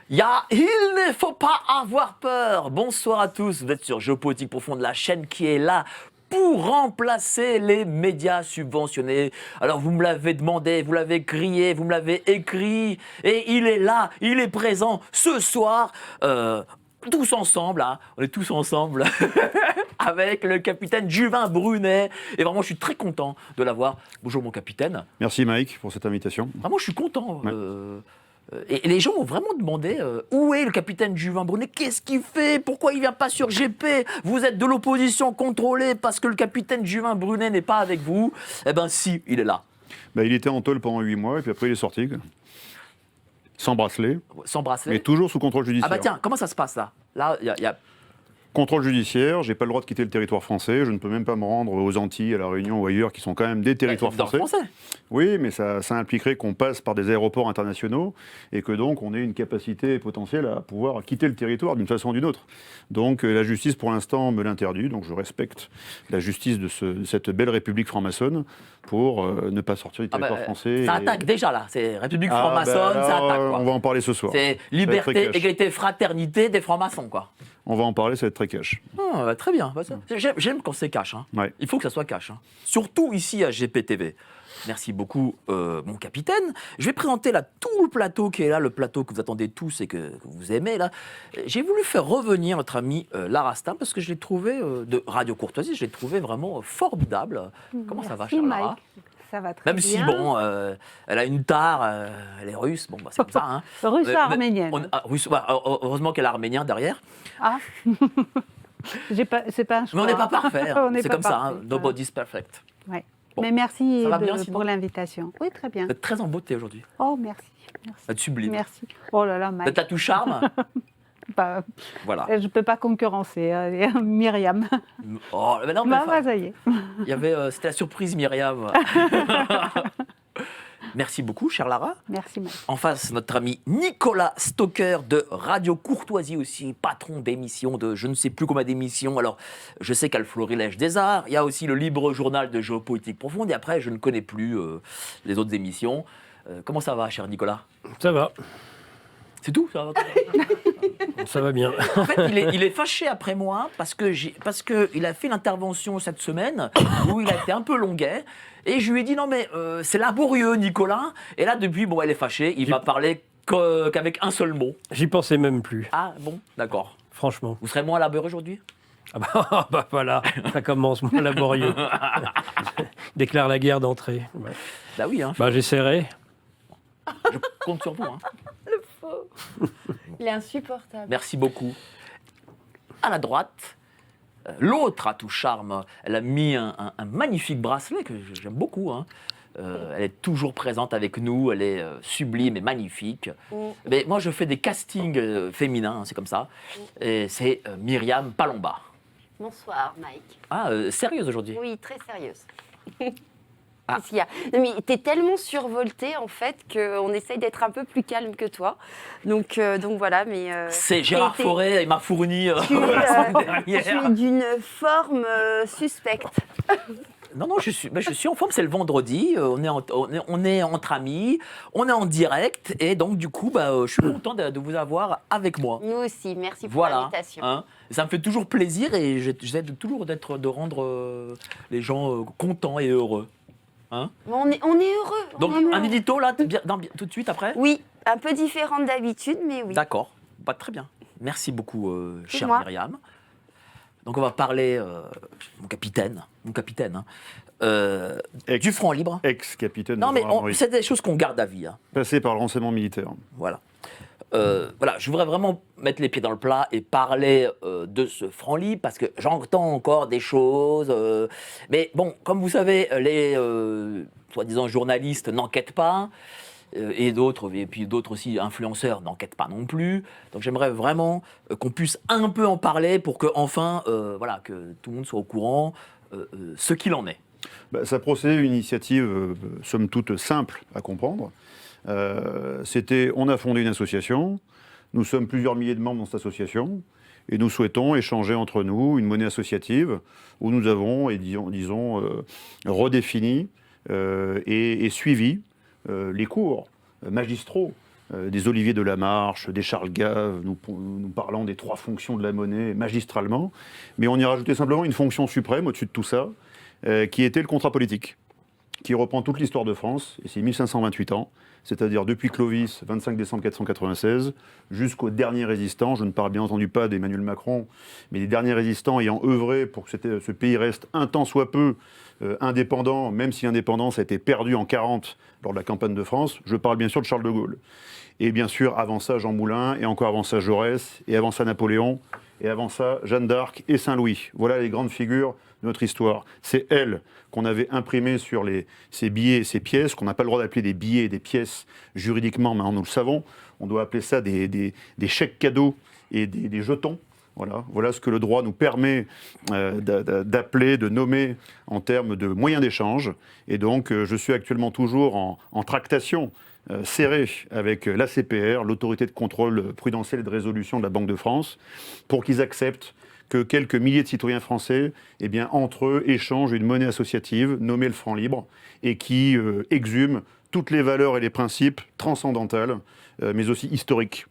Il ne faut pas avoir peur. Bonsoir à tous, vous êtes sur Géopolitique Profonde, la chaîne qui est là pour remplacer les médias subventionnés. Alors vous me l'avez demandé, vous l'avez crié, vous me l'avez écrit, et il est là, il est présent ce soir, tous ensemble, hein, on est tous ensemble, avec le capitaine Juvin Brunet. Et vraiment, je suis très content de l'avoir. Bonjour mon capitaine. Merci Mike pour cette invitation. Vraiment, je suis content. Ouais. Et les gens ont vraiment demandé où est le capitaine Juvin Brunet, qu'est-ce qu'il fait, pourquoi il ne vient pas sur GP, vous êtes de l'opposition contrôlée parce que le capitaine Juvin Brunet n'est pas avec vous. Eh bien si, il est là. Il était en tôle pendant 8 mois et puis après il est sorti. Sans bracelet. Sans bracelet. Mais toujours sous contrôle judiciaire. Ah bah tiens, comment ça se passe là? Là, il y a... Contrôle judiciaire, j'ai pas le droit de quitter le territoire français, je ne peux même pas me rendre aux Antilles, à La Réunion ou ailleurs, qui sont quand même des territoires français. Oui, mais ça impliquerait qu'on passe par des aéroports internationaux et que donc on ait une capacité potentielle à pouvoir quitter le territoire d'une façon ou d'une autre. Donc la justice pour l'instant me l'interdit, donc je respecte la justice de cette belle république franc-maçonne pour ne pas sortir du territoire français. Ça attaque déjà là, c'est République franc-maçonne, ça attaque quoi. On va en parler ce soir. C'est liberté, égalité, fraternité des francs-maçons quoi. On va en parler, ça va être très cash. Ah, très bien. J'aime quand c'est cash. Hein. Ouais. Il faut que ça soit cash. Hein. Surtout ici à GPTV. Merci beaucoup, mon capitaine. Je vais présenter là tout le plateau qui est là, le plateau que vous attendez tous et que vous aimez là. J'ai voulu faire revenir notre ami Lara Stam parce que je l'ai trouvé, de Radio Courtoisie, je l'ai trouvé vraiment formidable. Comment ça va, chère Lara ? Ça va très Même bien. si, bon, elle a une tare, elle est russe, bon, bah, c'est comme ça. Hein. Russo-arménienne. Heureusement qu'elle est arménienne derrière. Ah c'est pas un choix. Mais on n'est pas parfait, hein. C'est comme ça, hein. Nobody's perfect. Ouais. Bon. Mais merci pour l'invitation. Oui, très bien. Vous êtes très en beauté aujourd'hui. Oh, merci. Vous êtes sublime. Merci. Oh là là, Mike. Vous êtes à tout charme. Voilà. Je ne peux pas concurrencer Myriam. Oh, mais non, mais ça y est. Il y avait, c'était la surprise Myriam. Merci beaucoup, chère Lara. Merci, Mike. En face, notre ami Nicolas Stocker de Radio Courtoisie aussi, patron d'émissions de je ne sais plus combien d'émissions. Alors, je sais qu'il y a le Florilège des Arts, il y a aussi le Libre Journal de Géopolitique Profonde, et après, je ne connais plus les autres émissions. Comment ça va, cher Nicolas ? Ça va. C'est tout, ça va. Ça va bien. En fait, il est fâché après moi parce qu'il a fait l'intervention cette semaine où il a été un peu longuet. Et je lui ai dit, non mais c'est laborieux, Nicolas. Et là, depuis, bon, elle est fâchée. Il va parler qu'avec un seul mot. J'y pensais même plus. Ah bon, d'accord. Franchement. Vous serez moins laborieux aujourd'hui ? Ah bah voilà, ça commence moins laborieux. Déclare la guerre d'entrée. Ouais. Bah oui, hein. J'essaierai. Je compte sur vous. Hein. Le faux. Il est insupportable. Merci beaucoup. À la droite, l'autre à tout charme, elle a mis un magnifique bracelet que j'aime beaucoup. Hein. Elle est toujours présente avec nous, elle est sublime et magnifique. Mais moi, je fais des castings féminins, hein, c'est comme ça. Et c'est Myriam Palomba. Bonsoir, Mike. Ah, sérieuse aujourd'hui ? Oui, très sérieuse. Qu'est-ce qu'il y a ? Non, mais t'es tellement survolté en fait qu'on essaye d'être un peu plus calme que toi. Donc voilà, mais... c'est Gérard Fauré, il m'a fourni la semaine dernière. Tu es d'une forme suspecte. Non, je suis en forme, c'est le vendredi, on est entre amis, on est en direct, et donc du coup, je suis content de vous avoir avec moi. Nous aussi, merci pour l'invitation. Hein, ça me fait toujours plaisir et j'essaie toujours de rendre les gens contents et heureux. Hein, on est heureux. Donc un édito là, tout de suite après ? Oui, un peu différent d'habitude, mais oui. D'accord, très bien. Merci beaucoup, chère Myriam. Donc on va parler, mon capitaine, hein, du Front Libre. Ex-capitaine. Non mais c'est des choses qu'on garde à vie. Hein. Passé par le renseignement militaire. Voilà. Je voudrais vraiment mettre les pieds dans le plat et parler de ce Front Libre parce que j'entends encore des choses. Mais bon, comme vous savez, les soi-disant journalistes n'enquêtent pas. Et puis d'autres aussi influenceurs n'enquêtent pas non plus. Donc j'aimerais vraiment qu'on puisse un peu en parler pour que enfin, que tout le monde soit au courant ce qu'il en est. Ça procède d'une initiative, somme toute, simple à comprendre. On a fondé une association, nous sommes plusieurs milliers de membres dans cette association, et nous souhaitons échanger entre nous une monnaie associative où nous avons, redéfini et suivi les cours magistraux des Olivier de la Marche, des Charles Gave, nous parlant des 3 fonctions de la monnaie magistralement. Mais on y a rajouté simplement une fonction suprême au-dessus de tout ça, qui était le contrat politique, qui reprend toute l'histoire de France, et c'est 1528 ans, c'est-à-dire depuis Clovis, 25 décembre 496, jusqu'aux derniers résistants. Je ne parle bien entendu pas d'Emmanuel Macron, mais des derniers résistants ayant œuvré pour que ce pays reste un tant soit peu indépendant, même si l'indépendance a été perdue en 40 lors de la campagne de France. Je parle bien sûr de Charles de Gaulle. Et bien sûr, avant ça, Jean Moulin, et encore avant ça, Jaurès, et avant ça, Napoléon, et avant ça, Jeanne d'Arc et Saint-Louis. Voilà les grandes figures de notre histoire. C'est elles qu'on avait imprimées sur ces billets et ces pièces, qu'on n'a pas le droit d'appeler des billets et des pièces juridiquement, maintenant nous le savons. On doit appeler ça des chèques cadeaux et des jetons. Voilà ce que le droit nous permet d'appeler, de nommer en termes de moyens d'échange. Et donc, je suis actuellement toujours en tractation serrée avec l'ACPR, l'autorité de contrôle prudentiel et de résolution de la Banque de France, pour qu'ils acceptent que quelques milliers de citoyens français, entre eux, échangent une monnaie associative nommée le franc libre et qui exhume toutes les valeurs et les principes transcendantales, mais aussi historiques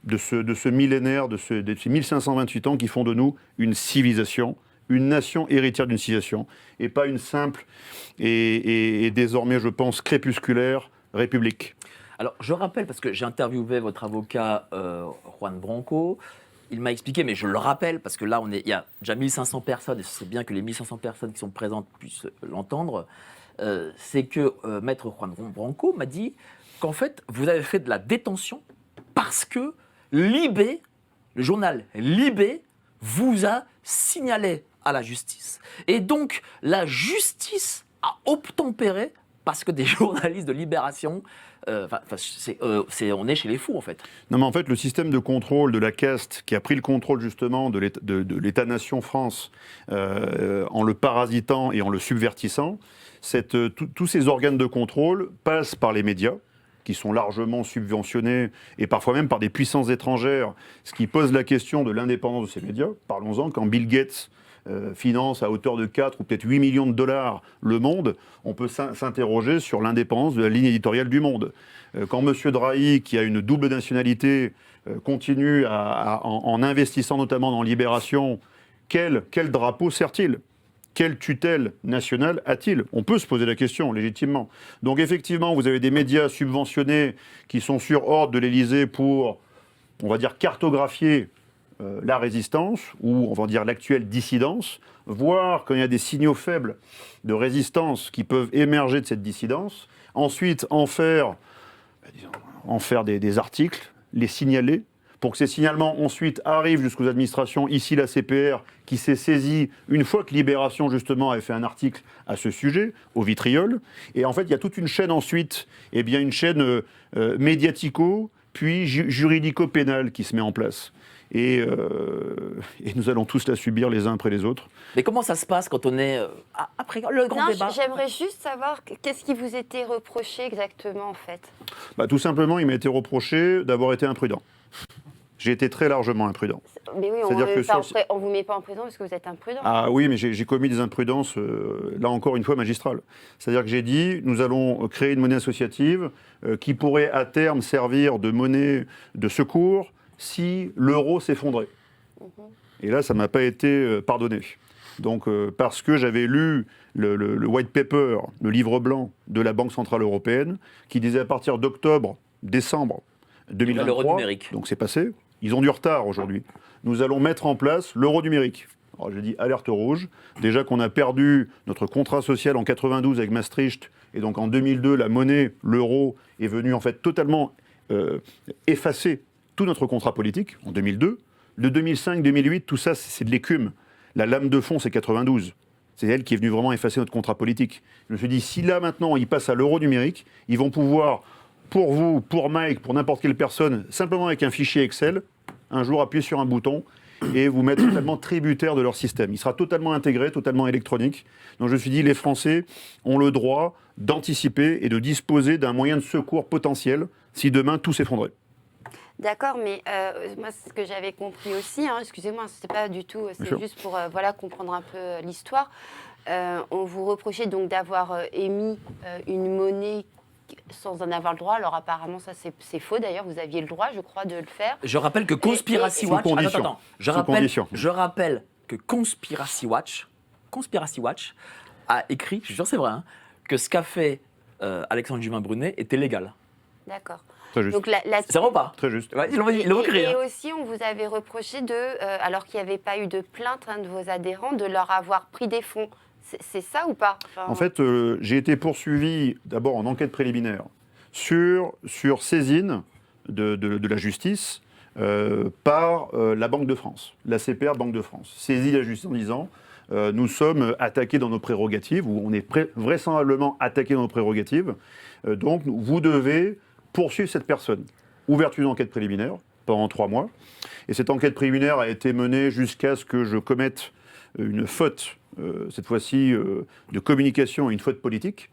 de ce millénaire, de ces 1528 ans qui font de nous une civilisation, une nation héritière d'une civilisation, et pas une simple et désormais, je pense, crépusculaire république. Alors, je rappelle, parce que j'ai interviewé votre avocat Juan Branco, il m'a expliqué, mais je le rappelle, parce que là, il y a déjà 1500 personnes, et c'est bien que les 1500 personnes qui sont présentes puissent l'entendre, c'est que Maître Juan Branco m'a dit qu'en fait, vous avez fait de la détention parce que Libé, le journal Libé, vous a signalé à la justice. Et donc, la justice a obtempéré parce que des journalistes de Libération, on est chez les fous, en fait. Non, mais en fait, le système de contrôle de la caste qui a pris le contrôle, justement, de l'État-nation France en le parasitant et en le subvertissant, tous ces organes de contrôle passent par les médias, qui sont largement subventionnés, et parfois même par des puissances étrangères, ce qui pose la question de l'indépendance de ces médias. Parlons-en, quand Bill Gates finance à hauteur de 4 ou peut-être 8 millions de dollars Le Monde, on peut s'interroger sur l'indépendance de la ligne éditoriale du Monde. Quand M. Drahi, qui a une double nationalité, continue en investissant notamment dans Libération, quel drapeau sert-il ? Quelle tutelle nationale a-t-il ? On peut se poser la question, légitimement. Donc effectivement, vous avez des médias subventionnés qui sont sur ordre de l'Élysée pour, on va dire, cartographier la résistance, ou on va dire l'actuelle dissidence, voir quand il y a des signaux faibles de résistance qui peuvent émerger de cette dissidence, ensuite en faire des articles, les signaler, pour que ces signalements ensuite arrivent jusqu'aux administrations, ici la CPR, qui s'est saisie, une fois que Libération justement avait fait un article à ce sujet, au vitriol. Et en fait, il y a toute une chaîne ensuite, une chaîne médiatico, puis juridico-pénale qui se met en place. Et nous allons tous la subir les uns après les autres. Mais comment ça se passe quand on est après le grand débat ? J'aimerais juste savoir qu'est-ce qui vous était reproché exactement en fait. Tout simplement, il m'a été reproché d'avoir été imprudent. J'ai été très largement imprudent. Mais oui, on ne vous met pas en prison parce que vous êtes imprudent. Ah oui, mais j'ai commis des imprudences, là encore une fois, magistrales. C'est-à-dire que j'ai dit, nous allons créer une monnaie associative qui pourrait à terme servir de monnaie de secours si l'euro s'effondrait. Et là, ça ne m'a pas été pardonné. Donc, parce que j'avais lu le white paper, le livre blanc de la Banque Centrale Européenne, qui disait à partir décembre 2023, donc c'est passé, ils ont du retard aujourd'hui, nous allons mettre en place l'euro numérique. Alors j'ai dit alerte rouge, déjà qu'on a perdu notre contrat social en 92 avec Maastricht, et donc en 2002, la monnaie, l'euro, est venue en fait totalement effacer tout notre contrat politique, en 2002. De 2005-2008, tout ça, c'est de l'écume. La lame de fond, c'est 92. C'est elle qui est venue vraiment effacer notre contrat politique. Je me suis dit, si là, maintenant, ils passent à l'euro numérique, ils vont pouvoir, pour vous, pour Mike, pour n'importe quelle personne, simplement avec un fichier Excel, un jour appuyer sur un bouton et vous mettre totalement tributaire de leur système. Il sera totalement intégré, totalement électronique. Donc je me suis dit, les Français ont le droit d'anticiper et de disposer d'un moyen de secours potentiel si demain tout s'effondrait. D'accord, mais moi, c'est ce que j'avais compris aussi, excusez-moi, c'est pas du tout, c'est juste pour comprendre un peu l'histoire. On vous reprochait donc d'avoir émis une monnaie sans en avoir le droit. Alors apparemment, ça c'est faux. D'ailleurs, vous aviez le droit, je crois, de le faire. Je rappelle que Conspiracy Watch... Sous condition. Je rappelle que Conspiracy Watch a écrit, je suis sûr c'est vrai, hein, que ce qu'a fait Alexandre Juvin-Brunet était légal. D'accord. Très juste. Donc c'est vrai ou pas? Très juste. Ouais, ils l'ont écrit. Et aussi, on vous avait reproché alors qu'il n'y avait pas eu de plainte de vos adhérents, de leur avoir pris des fonds. C'est ça ou pas? En fait, j'ai été poursuivi d'abord en enquête préliminaire sur saisine de la justice par la Banque de France, la CPR Banque de France. Saisie la justice en disant nous sommes attaqués dans nos prérogatives, ou on est vraisemblablement attaqués dans nos prérogatives, donc vous devez poursuivre cette personne. Ouverture d'une enquête préliminaire pendant 3 mois. Et cette enquête préliminaire a été menée jusqu'à ce que je commette une faute, cette fois-ci de communication et une faute politique.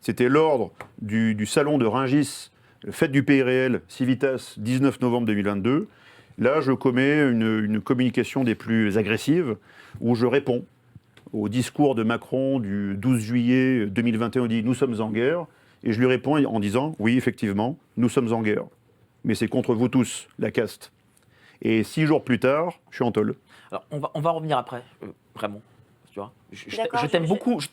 C'était l'ordre du salon de Rungis, fête du pays réel, Civitas, 19 novembre 2022. Là, je commets une communication des plus agressives où je réponds au discours de Macron du 12 juillet 2021. On dit « Nous sommes en guerre ». Et je lui réponds en disant « Oui, effectivement, nous sommes en guerre. Mais c'est contre vous tous, la caste. » Et 6 jours plus tard, je suis en tôle. Alors, on va revenir après, vraiment. Tu vois, je t'aime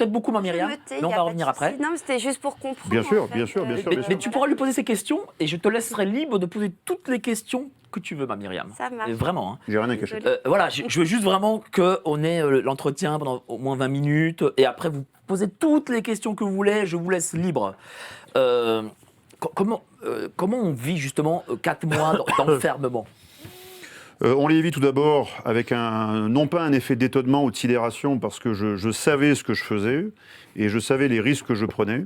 beaucoup, ma Myriam, mais on va revenir après. Non, mais c'était juste pour comprendre. Bien sûr, en fait. bien sûr. Mais tu pourras lui poser ces questions et je te laisserai libre de poser toutes les questions que tu veux, ma Myriam. Ça marche. Vraiment. Hein. J'ai rien à cacher. Voilà, je veux juste vraiment qu'on ait l'entretien pendant au moins 20 minutes et après vous posez toutes les questions que vous voulez, je vous laisse libre. Comment on vit justement 4 mois d'enfermement? On les vit tout d'abord avec non pas un effet d'étonnement ou de sidération, parce que je savais ce que je faisais et je savais les risques que je prenais.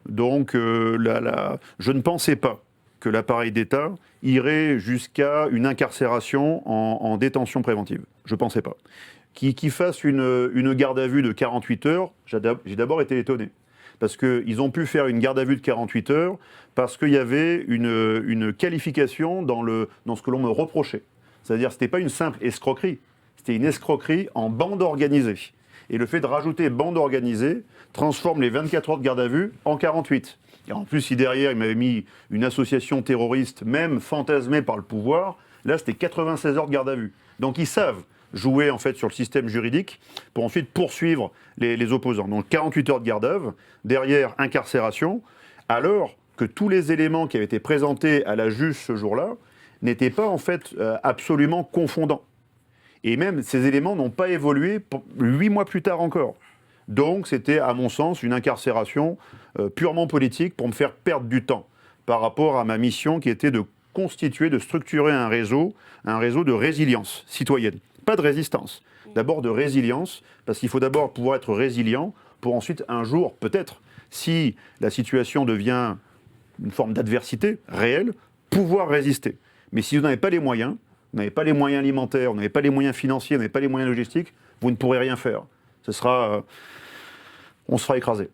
Donc je ne pensais pas que l'appareil d'État irait jusqu'à une incarcération en détention préventive. Je ne pensais pas. Qu'il fasse une garde à vue de 48 heures, j'ai d'abord été étonné. Parce qu'ils ont pu faire une garde à vue de 48 heures parce qu'il y avait une qualification dans ce que l'on me reprochait. C'est-à-dire que ce n'était pas une simple escroquerie, c'était une escroquerie en bande organisée. Et le fait de rajouter bande organisée transforme les 24 heures de garde à vue en 48. Et en plus, si derrière, il m'avait mis une association terroriste, même fantasmée par le pouvoir, là, c'était 96 heures de garde à vue. Donc ils savent jouer en fait sur le système juridique pour ensuite poursuivre les opposants. Donc 48 heures de garde à vue, derrière incarcération, alors que tous les éléments qui avaient été présentés à la juge ce jour-là n'étaient pas en fait absolument confondants. Et même ces éléments n'ont pas évolué 8 mois plus tard encore. Donc c'était à mon sens une incarcération purement politique pour me faire perdre du temps par rapport à ma mission qui était de constituer, de structurer un réseau de résilience citoyenne. Pas de résistance, d'abord de résilience, parce qu'il faut d'abord pouvoir être résilient pour ensuite un jour, peut-être, si la situation devient une forme d'adversité réelle, pouvoir résister. Mais si vous n'avez pas les moyens, vous n'avez pas les moyens alimentaires, vous n'avez pas les moyens financiers, vous n'avez pas les moyens logistiques, vous ne pourrez rien faire. On sera écrasé.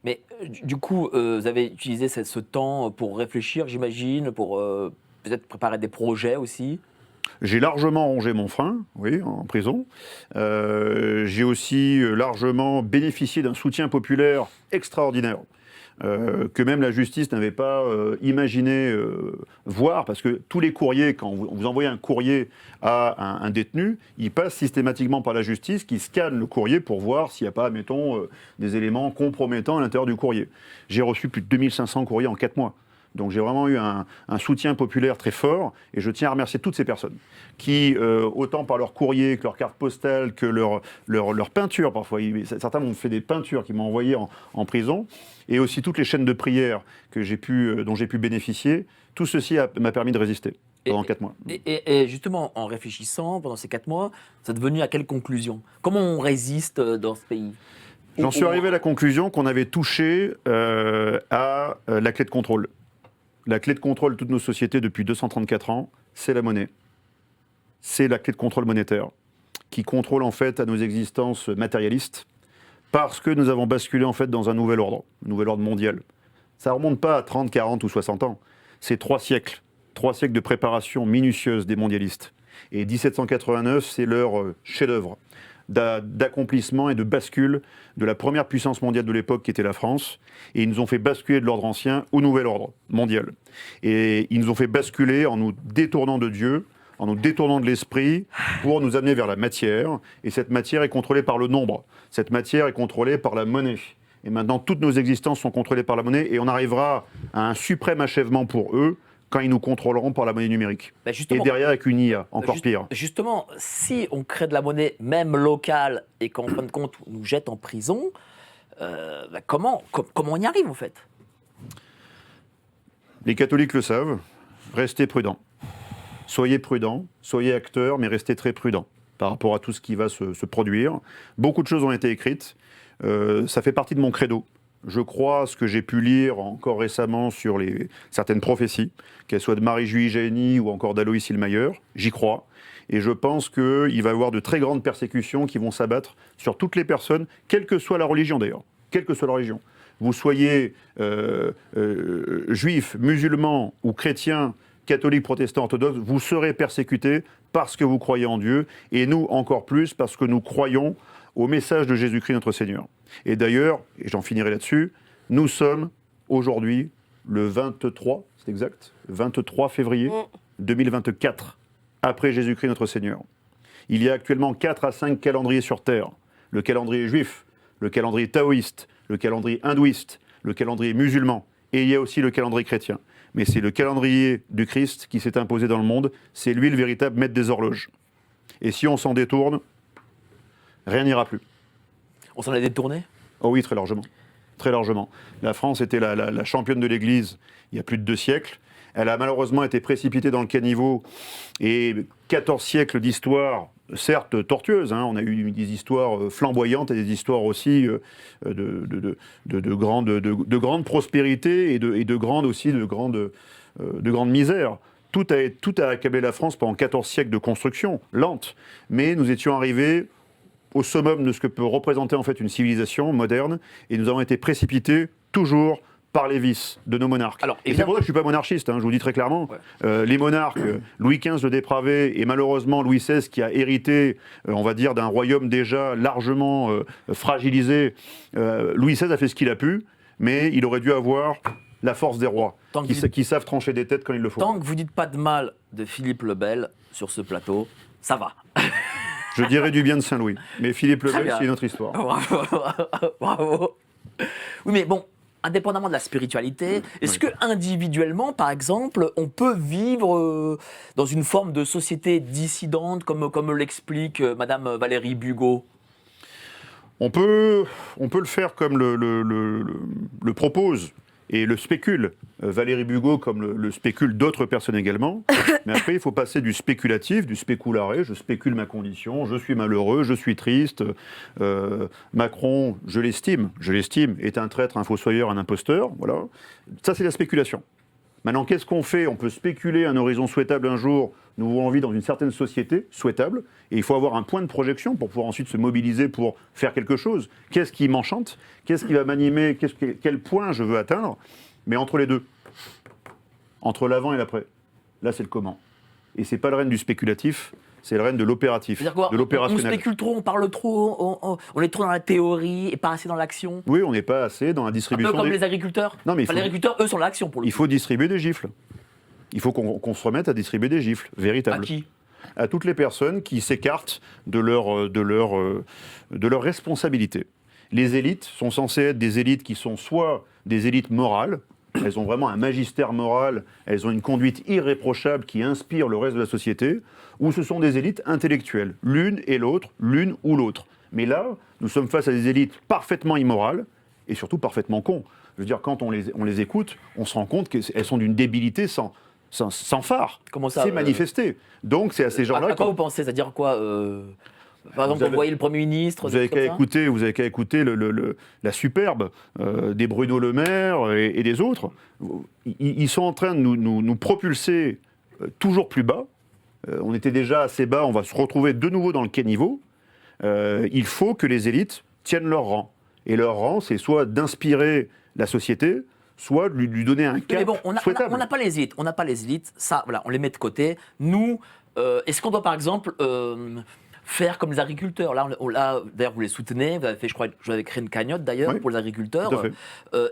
Mais du coup, vous avez utilisé ce temps pour réfléchir, j'imagine, pour peut-être préparer des projets aussi. J'ai largement rongé mon frein, oui, en prison. J'ai aussi largement bénéficié d'un soutien populaire extraordinaire. Que même la justice n'avait pas imaginé voir, parce que tous les courriers, quand vous envoyez un courrier à un détenu, il passe systématiquement par la justice qui scanne le courrier pour voir s'il n'y a pas, mettons, des éléments compromettants à l'intérieur du courrier. J'ai reçu plus de 2500 courriers en 4 mois. Donc j'ai vraiment eu un soutien populaire très fort, et je tiens à remercier toutes ces personnes qui, autant par leur courrier que leur carte postale, que leur peinture parfois, certains m'ont fait des peintures qu'ils m'ont envoyées en prison, et aussi toutes les chaînes de prière dont j'ai pu bénéficier. Tout ceci m'a permis de résister pendant 4 mois. Et justement, en réfléchissant pendant ces 4 mois, ça est devenu à quelle conclusion? Comment on résiste dans ce pays? J'en suis arrivé à la conclusion qu'on avait touché à la clé de contrôle. La clé de contrôle de toutes nos sociétés depuis 234 ans, c'est la monnaie. C'est la clé de contrôle monétaire qui contrôle en fait à nos existences matérialistes, parce que nous avons basculé en fait dans un nouvel ordre mondial. Ça ne remonte pas à 30, 40 ou 60 ans. C'est 3 siècles de préparation minutieuse des mondialistes. Et 1789, c'est leur chef-d'œuvre. d'accomplissement et de bascule de la première puissance mondiale de l'époque qui était la France, et ils nous ont fait basculer de l'ordre ancien au nouvel ordre mondial. Et ils nous ont fait basculer en nous détournant de Dieu, en nous détournant de l'esprit pour nous amener vers la matière, et cette matière est contrôlée par le nombre, cette matière est contrôlée par la monnaie. Et maintenant, toutes nos existences sont contrôlées par la monnaie, et on arrivera à un suprême achèvement pour eux quand ils nous contrôleront par la monnaie numérique. Et derrière, avec une IA, encore pire. Justement, si on crée de la monnaie, même locale, et qu'en fin de compte, on nous jette en prison, comment on y arrive, en fait? Les catholiques le savent, restez prudents. Soyez prudents, soyez acteurs, mais restez très prudents par rapport à tout ce qui va se produire. Beaucoup de choses ont été écrites. Ça fait partie de mon credo. Je crois à ce que j'ai pu lire encore récemment sur certaines prophéties, qu'elles soient de Marie-Julie Jahenny ou encore d'Aloïs Illmayer. J'y crois. Et je pense qu'il va y avoir de très grandes persécutions qui vont s'abattre sur toutes les personnes, quelle que soit la religion d'ailleurs. Quelle que soit la religion. Vous soyez juif, musulman ou chrétien, catholique, protestant, orthodoxe, vous serez persécutés parce que vous croyez en Dieu. Et nous, encore plus, parce que nous croyons au message de Jésus-Christ notre Seigneur. Et d'ailleurs, et j'en finirai là-dessus, nous sommes aujourd'hui le 23, c'est exact, 23 février 2024, après Jésus-Christ notre Seigneur. Il y a actuellement 4 à 5 calendriers sur Terre. Le calendrier juif, le calendrier taoïste, le calendrier hindouiste, le calendrier musulman, et il y a aussi le calendrier chrétien. Mais c'est le calendrier du Christ qui s'est imposé dans le monde, c'est lui le véritable maître des horloges. Et si on s'en détourne, rien n'ira plus. On s'en est détourné? Oh oui, très largement. Très largement. La France était la championne de l'Église il y a plus de 2 siècles. Elle a malheureusement été précipitée dans le caniveau. Et 14 siècles d'histoire, certes tortueuses, hein, on a eu des histoires flamboyantes et des histoires aussi de grande prospérité et de grande misère. Tout a accablé la France pendant 14 siècles de construction, lente. Mais nous étions arrivés au summum de ce que peut représenter en fait une civilisation moderne, et nous avons été précipités toujours par les vices de nos monarques. Alors, et c'est pour ça que je ne suis pas monarchiste, hein, je vous le dis très clairement. Ouais. Les monarques, Louis XV le dépravé, et malheureusement Louis XVI qui a hérité, on va dire, d'un royaume déjà largement fragilisé. Louis XVI a fait ce qu'il a pu, mais il aurait dû avoir la force des rois, qui savent trancher des têtes quand il le faut. Tant que vous ne dites pas de mal de Philippe le Bel sur ce plateau, ça va. Je dirais du bien de Saint-Louis, mais Philippe le Bel, c'est une autre histoire. Bravo. Oui, mais bon, indépendamment de la spiritualité, est-ce que individuellement, par exemple, on peut vivre dans une forme de société dissidente, comme l'explique Madame Valérie Bugeaud? On peut le faire comme le propose et le spécule Valérie Bugeaud, comme le spécule d'autres personnes également. Mais après, il faut passer du spéculatif, du spécularé. Je spécule ma condition, je suis malheureux, je suis triste. Macron, je l'estime, est un traître, un fossoyeur, un imposteur. Voilà. Ça, c'est la spéculation. Maintenant, qu'est-ce qu'on fait? On peut spéculer un horizon souhaitable un jour. Nous voulons vivre dans une certaine société souhaitable. Et il faut avoir un point de projection pour pouvoir ensuite se mobiliser pour faire quelque chose. Qu'est-ce qui m'enchante? Qu'est-ce qui va m'animer? Quel point je veux atteindre? Mais entre les deux, entre l'avant et l'après, là, c'est le comment. Et c'est pas le règne du spéculatif, c'est le règne de l'opératif, de l'opérationnel. On spécule trop, on parle trop, on est trop dans la théorie et pas assez dans l'action. Oui, on n'est pas assez dans la distribution. Un peu comme les agriculteurs. Non, mais les agriculteurs, eux, sont dans l'action pour le coup. Il faut distribuer des gifles. Il faut qu'on se remette à distribuer des gifles, véritables. À qui? À toutes les personnes qui s'écartent de leur responsabilité. Les élites sont censées être des élites qui sont soit des élites morales, elles ont vraiment un magistère moral, elles ont une conduite irréprochable qui inspire le reste de la société, ou ce sont des élites intellectuelles, l'une et l'autre, l'une ou l'autre. Mais là, nous sommes face à des élites parfaitement immorales et surtout parfaitement cons. Je veux dire, quand on les écoute, on se rend compte qu'elles sont d'une débilité sans phare. Comment ça, c'est manifesté. Donc c'est à ces gens-là. À quoi vous pensez? C'est-à-dire quoi Par exemple, vous voyez le Premier ministre. Vous avez qu'à écouter la superbe des Bruno Le Maire et des autres. Ils sont en train de nous propulser toujours plus bas. On était déjà assez bas, on va se retrouver de nouveau dans le caniveau. Il faut que les élites tiennent leur rang. Et leur rang, c'est soit d'inspirer la société, soit de lui donner un cap souhaitable. On n'a pas les élites. On n'a pas les élites. Ça, voilà, on les met de côté. Nous, est-ce qu'on doit, par exemple, faire comme les agriculteurs. Là, d'ailleurs, vous les soutenez. Vous avez fait, je crois, vous avez créé une cagnotte d'ailleurs pour les agriculteurs. Tout à fait.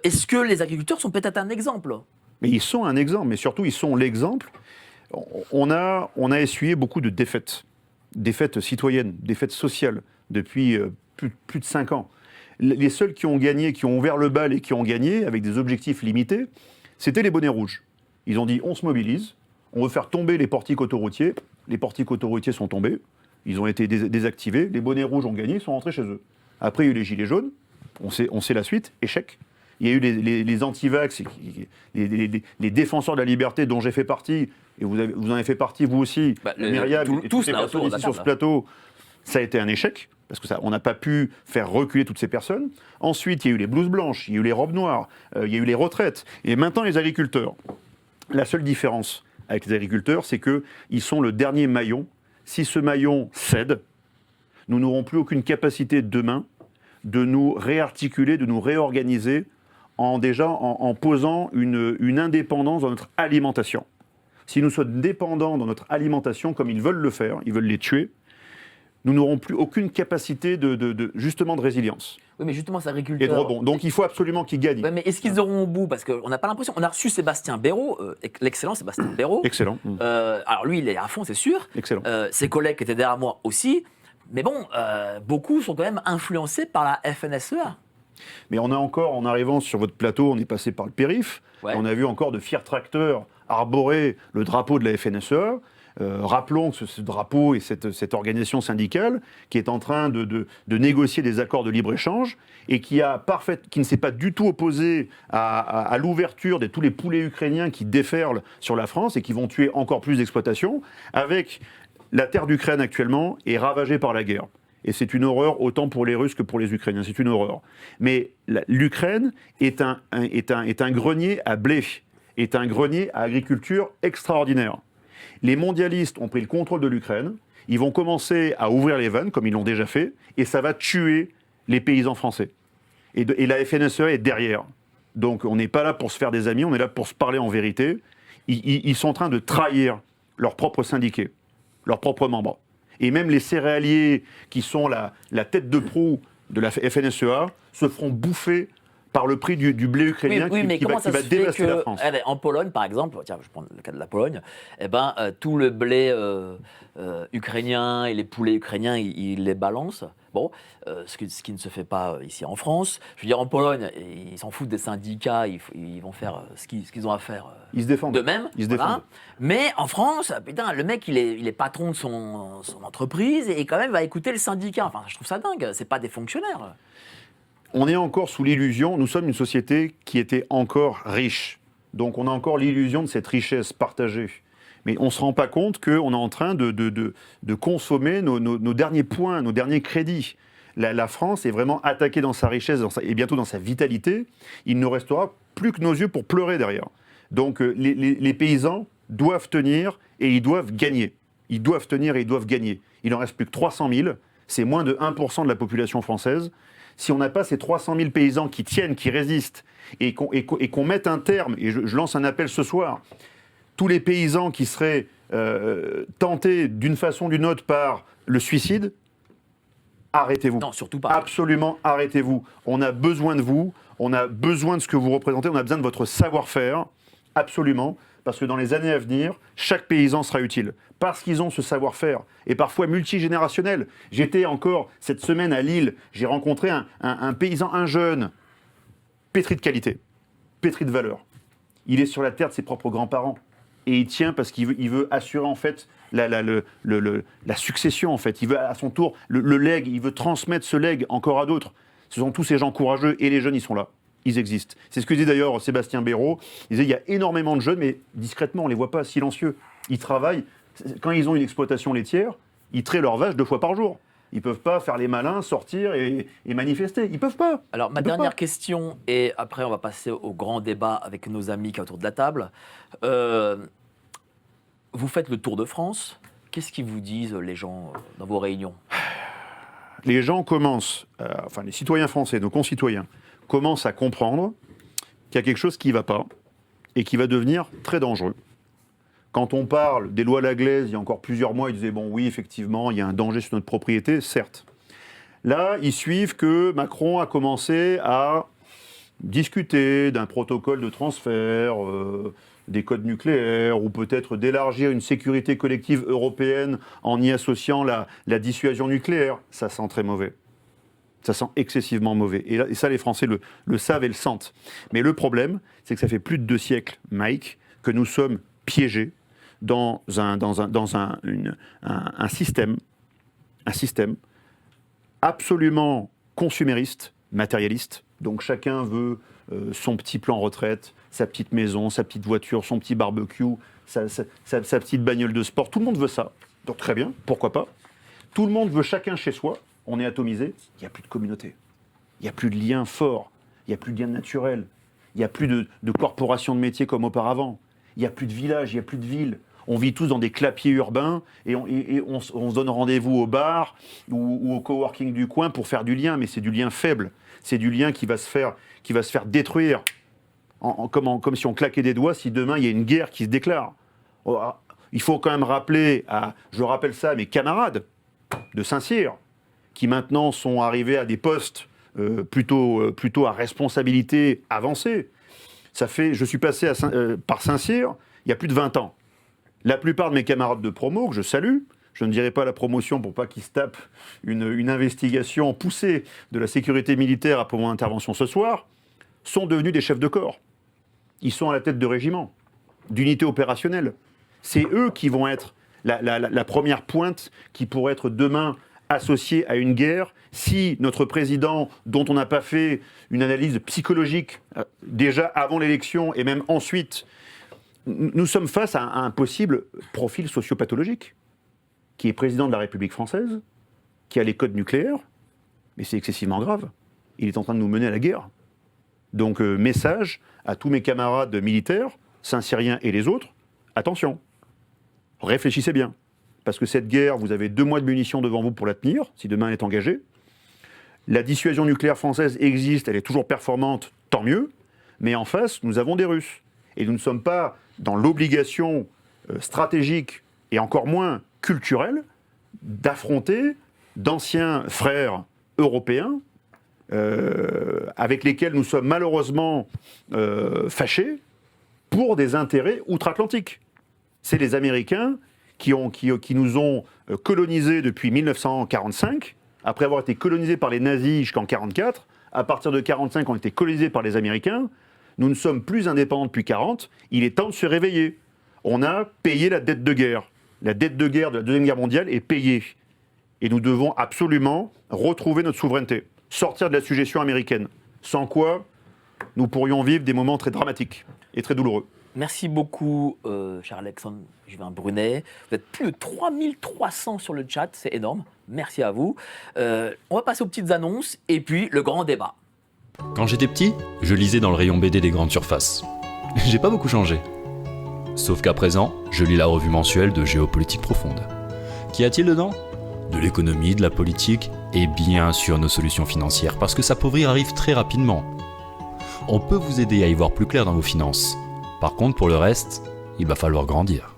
Est-ce que les agriculteurs sont peut-être un exemple? Mais ils sont un exemple, mais surtout ils sont l'exemple. On a essuyé beaucoup de défaites citoyennes, défaites sociales depuis plus de 5 ans. Les seuls qui ont gagné, qui ont ouvert le bal et qui ont gagné avec des objectifs limités, c'était les bonnets rouges. Ils ont dit on se mobilise, on veut faire tomber les portiques autoroutiers. Les portiques autoroutiers sont tombés, ils ont été désactivés, les bonnets rouges ont gagné, ils sont rentrés chez eux. Après il y a eu les gilets jaunes, on sait la suite, échec. Il y a eu les anti-vax, les défenseurs de la liberté dont j'ai fait partie, et vous en avez fait partie vous aussi, Myriam, et tous les personnes ici sur ce plateau, ça a été un échec, parce qu'on n'a pas pu faire reculer toutes ces personnes. Ensuite, il y a eu les blouses blanches, il y a eu les robes noires, il y a eu les retraites, et maintenant les agriculteurs. La seule différence avec les agriculteurs, c'est qu'ils sont le dernier maillon. Si ce maillon cède, nous n'aurons plus aucune capacité demain de nous réarticuler, de nous réorganiser, en posant une indépendance dans notre alimentation. Si nous sommes dépendants dans notre alimentation, comme ils veulent le faire, ils veulent les tuer, nous n'aurons plus aucune capacité justement de résilience. Oui, mais justement, ces agriculteurs... Et de rebond. Donc il faut absolument qu'ils gagnent. Ouais, mais est-ce qu'ils auront au bout? Parce qu'on n'a pas l'impression... On a reçu Sébastien Béraud, l'excellent Sébastien Béraud. Excellent. Alors lui, il est à fond, c'est sûr. Excellent. Ses collègues qui étaient derrière moi aussi. Mais bon, beaucoup sont quand même influencés par la FNSEA. Mais on a encore, en arrivant sur votre plateau, on est passé par le périph', on a vu encore de fiers tracteurs arborer le drapeau de la FNSEA. Rappelons que ce drapeau et cette organisation syndicale qui est en train de négocier des accords de libre-échange et qui ne s'est pas du tout opposé à l'ouverture de tous les poulets ukrainiens qui déferlent sur la France et qui vont tuer encore plus d'exploitations, avec la terre d'Ukraine actuellement est ravagée par la guerre. Et c'est une horreur autant pour les Russes que pour les Ukrainiens. C'est une horreur. Mais l'Ukraine est un grenier à blé, est un grenier à agriculture extraordinaire. Les mondialistes ont pris le contrôle de l'Ukraine. Ils vont commencer à ouvrir les vannes, comme ils l'ont déjà fait, et ça va tuer les paysans français. Et la FNSEA est derrière. Donc on n'est pas là pour se faire des amis, on est là pour se parler en vérité. Ils sont en train de trahir leurs propres syndiqués, leurs propres membres. Et même les céréaliers qui sont la tête de proue de la FNSEA se feront bouffer par le prix du blé ukrainien qui va dévaster la France. En Pologne, par exemple, tiens, je prends le cas de la Pologne, tout le blé ukrainien et les poulets ukrainiens, ils les balancent. Bon, ce qui ne se fait pas ici en France. Je veux dire, en Pologne, ils s'en foutent des syndicats, ils vont faire ce qu'ils ont à faire. Ils se défendent. De même. Ils se défendent. Mais en France, putain, le mec, il est patron de son entreprise et quand même va écouter le syndicat. Enfin, je trouve ça dingue. C'est pas des fonctionnaires. On est encore sous l'illusion, nous sommes une société qui était encore riche. Donc on a encore l'illusion de cette richesse partagée. Mais on ne se rend pas compte qu'on est en train de consommer nos derniers points, nos derniers crédits. La France est vraiment attaquée dans sa richesse et bientôt dans sa vitalité. Il ne restera plus que nos yeux pour pleurer derrière. Donc les paysans doivent tenir et ils doivent gagner. Ils doivent tenir et ils doivent gagner. Il n'en reste plus que 300 000. C'est moins de 1% de la population française. Si on n'a pas ces 300 000 paysans qui tiennent, qui résistent, et qu'on mette un terme, et je lance un appel ce soir, tous les paysans qui seraient tentés d'une façon ou d'une autre par le suicide, arrêtez-vous. Non, surtout pas. Absolument, arrêtez-vous. On a besoin de vous, on a besoin de ce que vous représentez, on a besoin de votre savoir-faire, absolument, parce que dans les années à venir, chaque paysan sera utile. Parce qu'ils ont ce savoir-faire, et parfois multigénérationnel. J'étais encore cette semaine à Lille, j'ai rencontré un paysan, un jeune, pétri de qualité, pétri de valeur. Il est sur la terre de ses propres grands-parents. Et il tient parce qu'il veut assurer en fait la succession en fait. Il veut à son tour le legs, il veut transmettre ce legs encore à d'autres. Ce sont tous ces gens courageux et les jeunes ils sont là, ils existent. C'est ce que disait d'ailleurs Sébastien Béraud. Il disait il y a énormément de jeunes mais discrètement on les voit pas silencieux. Ils travaillent. Quand ils ont une exploitation laitière, ils traient leurs vaches 2 fois par jour. Ils ne peuvent pas faire les malins, sortir et manifester. Ils ne peuvent pas. Alors, ma dernière question, et après on va passer au grand débat avec nos amis qui sont autour de la table. Vous faites le Tour de France. Qu'est-ce qu'ils vous disent, les gens, dans vos réunions? Les gens commencent, les citoyens français, nos concitoyens, commencent à comprendre qu'il y a quelque chose qui ne va pas et qui va devenir très dangereux. Quand on parle des lois Laglaise, il y a encore plusieurs mois, ils disaient, bon oui, effectivement, il y a un danger sur notre propriété, certes. Là, ils suivent que Macron a commencé à discuter d'un protocole de transfert, des codes nucléaires, ou peut-être d'élargir une sécurité collective européenne en y associant la dissuasion nucléaire. Ça sent très mauvais. Ça sent excessivement mauvais. Et ça, les Français le savent et le sentent. Mais le problème, c'est que ça fait plus de 2 siècles, Mike, que nous sommes piégés dans un système absolument consumériste, matérialiste. Donc chacun veut son petit plan retraite, sa petite maison, sa petite voiture, son petit barbecue, sa petite bagnole de sport. Tout le monde veut ça. Donc très bien, pourquoi pas. Tout le monde veut chacun chez soi. On est atomisé. Il n'y a plus de communauté. Il n'y a plus de liens forts. Il n'y a plus de liens naturels. Il n'y a plus de corporations de métiers comme auparavant. Il n'y a plus de villages, il n'y a plus de villes. On vit tous dans des clapiers urbains et on se donne rendez-vous au bar ou au coworking du coin pour faire du lien, mais c'est du lien faible. C'est du lien qui va se faire détruire, comme si on claquait des doigts si demain il y a une guerre qui se déclare. Il faut quand même rappeler, je rappelle ça à mes camarades de Saint-Cyr, qui maintenant sont arrivés à des postes plutôt à responsabilité avancée. Je suis passé par Saint-Cyr il y a plus de 20 ans. La plupart de mes camarades de promo, que je salue, je ne dirai pas la promotion pour pas qu'ils se tapent une investigation poussée de la sécurité militaire après mon intervention ce soir, sont devenus des chefs de corps. Ils sont à la tête de régiments, d'unités opérationnelles. C'est eux qui vont être la première pointe qui pourrait être demain associée à une guerre si notre président, dont on n'a pas fait une analyse psychologique déjà avant l'élection et même ensuite, nous sommes face à un possible profil sociopathologique, qui est président de la République française, qui a les codes nucléaires, mais c'est excessivement grave. Il est en train de nous mener à la guerre. Donc, message à tous mes camarades militaires, Saint-Cyriens et les autres, attention, réfléchissez bien. Parce que cette guerre, vous avez 2 mois de munitions devant vous pour la tenir, si demain elle est engagée. La dissuasion nucléaire française existe, elle est toujours performante, tant mieux. Mais en face, nous avons des Russes. Et nous ne sommes pas dans l'obligation stratégique, et encore moins culturelle, d'affronter d'anciens frères européens avec lesquels nous sommes malheureusement fâchés pour des intérêts outre-Atlantiques. C'est les Américains qui nous ont colonisés depuis 1945, après avoir été colonisés par les nazis jusqu'en 1944. À partir de 1945, on a été colonisés par les Américains. Nous ne sommes plus indépendants depuis 1940. Il est temps de se réveiller. On a payé la dette de guerre. La dette de guerre de la Deuxième Guerre mondiale est payée. Et nous devons absolument retrouver notre souveraineté, sortir de la suggestion américaine. Sans quoi, nous pourrions vivre des moments très dramatiques et très douloureux. Merci beaucoup, cher Alexandre Juvin Brunet. Vous êtes plus de 3300 sur le chat, c'est énorme. Merci à vous. On va passer aux petites annonces et puis le grand débat. Quand j'étais petit, je lisais dans le rayon BD des grandes surfaces. J'ai pas beaucoup changé. Sauf qu'à présent, je lis la revue mensuelle de Géopolitique Profonde. Qu'y a-t-il dedans ? De l'économie, de la politique et bien sûr nos solutions financières, parce que s'appauvrir arrive très rapidement. On peut vous aider à y voir plus clair dans vos finances. Par contre, pour le reste, il va falloir grandir.